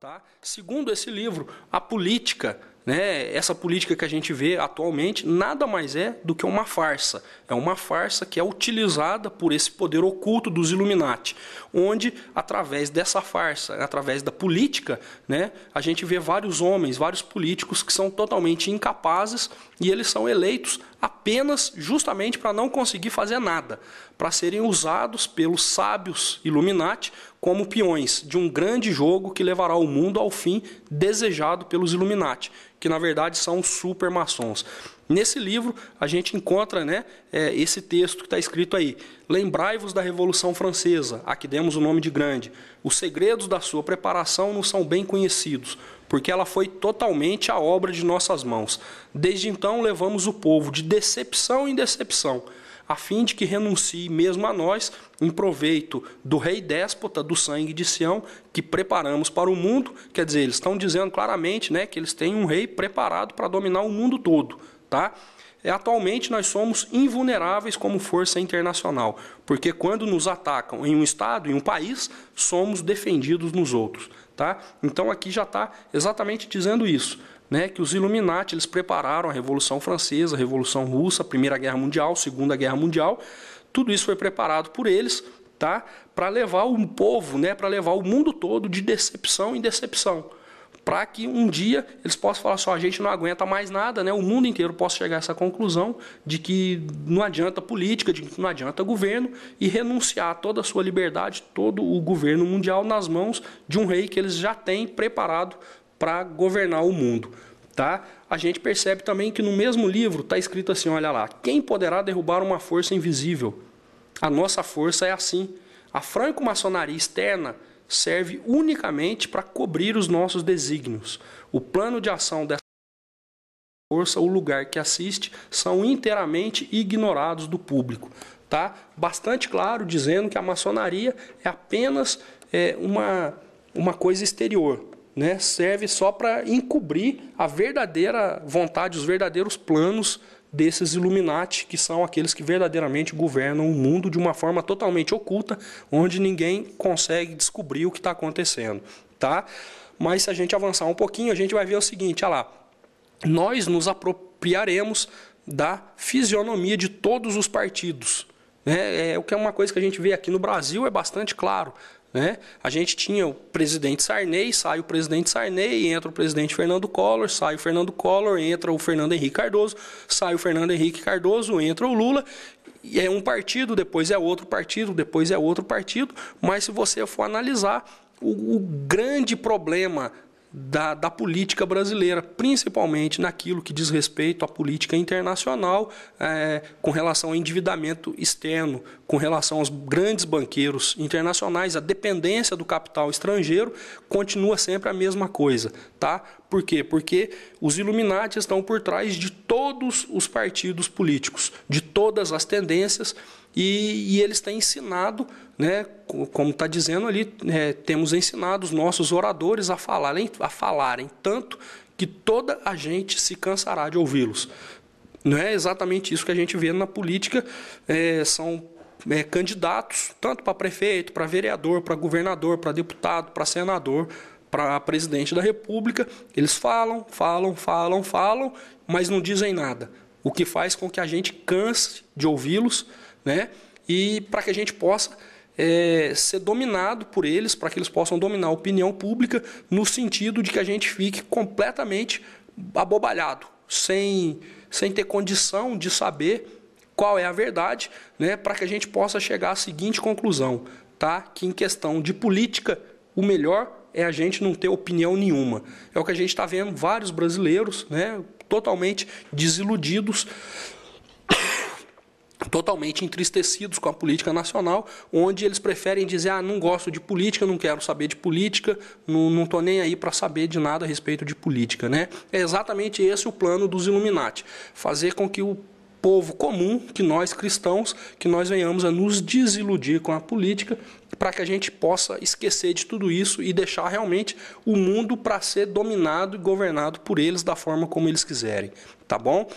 Tá? Segundo esse livro, a política, né, essa política que a gente vê atualmente, nada mais é do que uma farsa. É uma farsa que é utilizada por esse poder oculto dos Illuminati, onde, através dessa farsa, através da política, né, a gente vê vários homens, vários políticos que são totalmente incapazes e eles são eleitos apenas justamente para não conseguir fazer nada, para serem usados pelos sábios Illuminati como peões de um grande jogo que levará o mundo ao fim desejado pelos Illuminati, que na verdade são supermaçons. Nesse livro a gente encontra, né, esse texto que está escrito aí: lembrai-vos da Revolução Francesa, a que demos o nome de grande. Os segredos da sua preparação não são bem conhecidos, porque ela foi totalmente a obra de nossas mãos. Desde então levamos o povo de decepção em decepção, a fim de que renuncie mesmo a nós, em proveito do rei déspota do sangue de Sião, que preparamos para o mundo. Quer dizer, eles estão dizendo claramente, né, que eles têm um rei preparado para dominar o mundo todo. Tá? Atualmente nós somos invulneráveis como força internacional, porque quando nos atacam em um estado, em um país, somos defendidos nos outros. Tá? Então aqui já está exatamente dizendo isso, né, que os Illuminati eles prepararam a Revolução Francesa, a Revolução Russa, a Primeira Guerra Mundial, a Segunda Guerra Mundial. Tudo isso foi preparado por eles, tá, para levar o povo, né, para levar o mundo todo de decepção em decepção, para que um dia eles possam falar só, a gente não aguenta mais nada, né, o mundo inteiro possa chegar a essa conclusão de que não adianta política, de que não adianta governo, e renunciar a toda a sua liberdade, todo o governo mundial nas mãos de um rei que eles já têm preparado para governar o mundo. Tá? A gente percebe também que no mesmo livro está escrito assim, olha lá: quem poderá derrubar uma força invisível? A nossa força é assim. A franco-maçonaria externa serve unicamente para cobrir os nossos desígnios. O plano de ação dessa força, o lugar que assiste, são inteiramente ignorados do público. Tá? Bastante claro dizendo que a maçonaria é apenas uma coisa exterior, né? Serve só para encobrir a verdadeira vontade, os verdadeiros planos desses Illuminati, que são aqueles que verdadeiramente governam o mundo de uma forma totalmente oculta, onde ninguém consegue descobrir o que está acontecendo. Tá? Mas se a gente avançar um pouquinho, a gente vai ver o seguinte, olha lá: nós nos apropriaremos da fisionomia de todos os partidos. O que é uma coisa que a gente vê aqui no Brasil é bastante claro. Né? A gente tinha o presidente Sarney, sai o presidente Sarney, entra o presidente Fernando Collor, sai o Fernando Collor, entra o Fernando Henrique Cardoso, sai o Fernando Henrique Cardoso, entra o Lula, e é um partido, depois é outro partido, depois é outro partido, mas se você for analisar, o grande problema da política brasileira, principalmente naquilo que diz respeito à política internacional, com relação ao endividamento externo, com relação aos grandes banqueiros internacionais, a dependência do capital estrangeiro, continua sempre a mesma coisa. Tá? Por quê? Porque os Illuminati estão por trás de todos os partidos políticos, de todas as tendências, e eles têm ensinado, né, como está dizendo ali, temos ensinado os nossos oradores a falarem tanto que toda a gente se cansará de ouvi-los. Não é exatamente isso que a gente vê na política, são candidatos tanto para prefeito, para vereador, para governador, para deputado, para senador, para presidente da República. Eles falam, mas não dizem nada, o que faz com que a gente canse de ouvi-los, né? E para que a gente possa ser dominado por eles, para que eles possam dominar a opinião pública, no sentido de que a gente fique completamente abobalhado, sem ter condição de saber qual é a verdade, né? Para que a gente possa chegar à seguinte conclusão, tá? Que em questão de política, o melhor é a gente não ter opinião nenhuma. É o que a gente está vendo vários brasileiros, né, totalmente desiludidos, totalmente entristecidos com a política nacional, onde eles preferem dizer, não gosto de política, não quero saber de política, não estou nem aí para saber de nada a respeito de política. Né? É exatamente esse o plano dos Illuminati, fazer com que o povo comum, que nós cristãos, que nós venhamos a nos desiludir com a política, para que a gente possa esquecer de tudo isso e deixar realmente o mundo para ser dominado e governado por eles da forma como eles quiserem. Tá bom?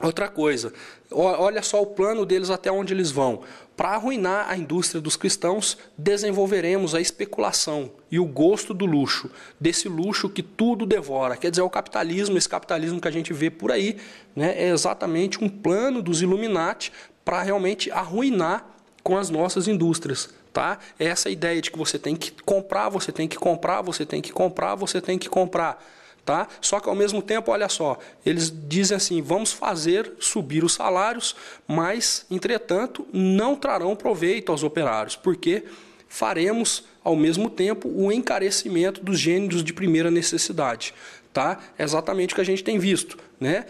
Outra coisa, olha só o plano deles até onde eles vão. Para arruinar a indústria dos cristãos, desenvolveremos a especulação e o gosto do luxo, desse luxo que tudo devora. Quer dizer, o capitalismo, esse capitalismo que a gente vê por aí, né, é exatamente um plano dos Illuminati para realmente arruinar com as nossas indústrias. Tá? É essa ideia de que você tem que comprar, você tem que comprar, você tem que comprar, você tem que comprar. Tá? Só que ao mesmo tempo, olha só, eles dizem assim, vamos fazer subir os salários, mas, entretanto, não trarão proveito aos operários, porque faremos, ao mesmo tempo, o encarecimento dos gêneros de primeira necessidade. Tá? É exatamente o que a gente tem visto. Né?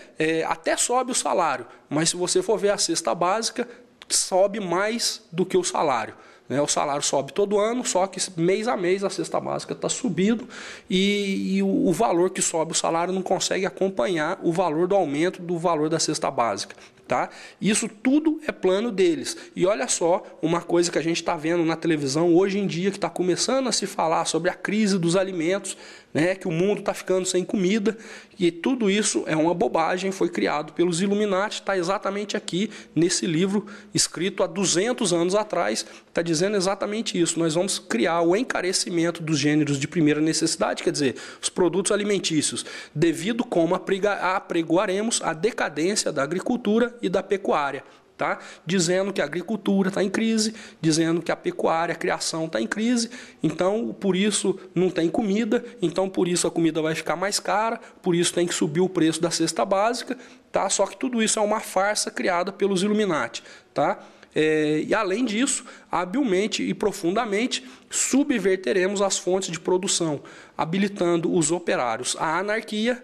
Até sobe o salário, mas se você for ver a cesta básica, sobe mais do que o salário. O salário sobe todo ano, só que mês a mês a cesta básica está subindo e o valor que sobe o salário não consegue acompanhar o valor do aumento do valor da cesta básica. Tá? Isso tudo é plano deles. E olha só, uma coisa que a gente está vendo na televisão hoje em dia, que está começando a se falar sobre a crise dos alimentos, né, que o mundo está ficando sem comida, e tudo isso é uma bobagem, foi criado pelos Illuminati, está exatamente aqui nesse livro, escrito há 200 anos atrás, está dizendo exatamente isso. Nós vamos criar o encarecimento dos gêneros de primeira necessidade, quer dizer, os produtos alimentícios, devido como apregoaremos a decadência da agricultura e da pecuária. Tá? Dizendo que a agricultura está em crise, dizendo que a pecuária, a criação está em crise, então por isso não tem comida, então por isso a comida vai ficar mais cara, por isso tem que subir o preço da cesta básica, tá? Só que tudo isso é uma farsa criada pelos Illuminati. Tá? E além disso, habilmente e profundamente subverteremos as fontes de produção, habilitando os operários à anarquia.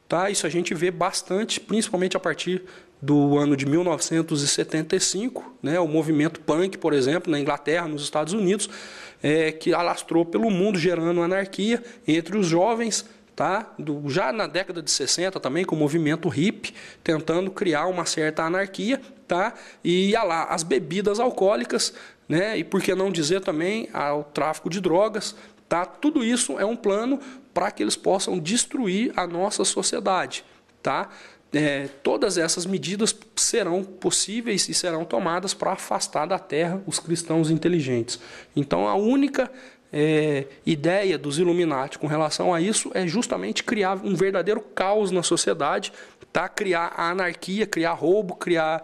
Tá? Isso a gente vê bastante, principalmente a partir do ano de 1975, né, o movimento punk, por exemplo, na Inglaterra, nos Estados Unidos, que alastrou pelo mundo, gerando anarquia entre os jovens, tá? Já na década de 60 também, com o movimento hippie, tentando criar uma certa anarquia, tá? E lá, as bebidas alcoólicas, né, e por que não dizer também o tráfico de drogas, tá? Tudo isso é um plano para que eles possam destruir a nossa sociedade. Tá? Todas essas medidas serão possíveis e serão tomadas para afastar da terra os cristãos inteligentes. Então, a única ideia dos Illuminati com relação a isso é justamente criar um verdadeiro caos na sociedade, tá? Criar a anarquia, criar roubo, criar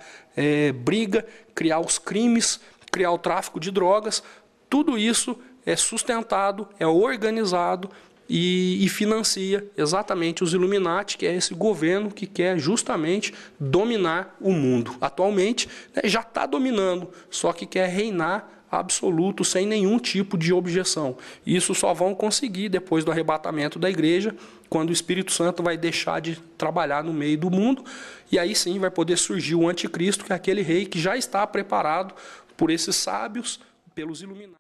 briga, criar os crimes, criar o tráfico de drogas. Tudo isso é sustentado, é organizado e financia exatamente os Illuminati, que é esse governo que quer justamente dominar o mundo. Atualmente, já está dominando, só que quer reinar absoluto, sem nenhum tipo de objeção. Isso só vão conseguir depois do arrebatamento da igreja, quando o Espírito Santo vai deixar de trabalhar no meio do mundo, e aí sim vai poder surgir o anticristo, que é aquele rei que já está preparado por esses sábios, pelos Illuminati.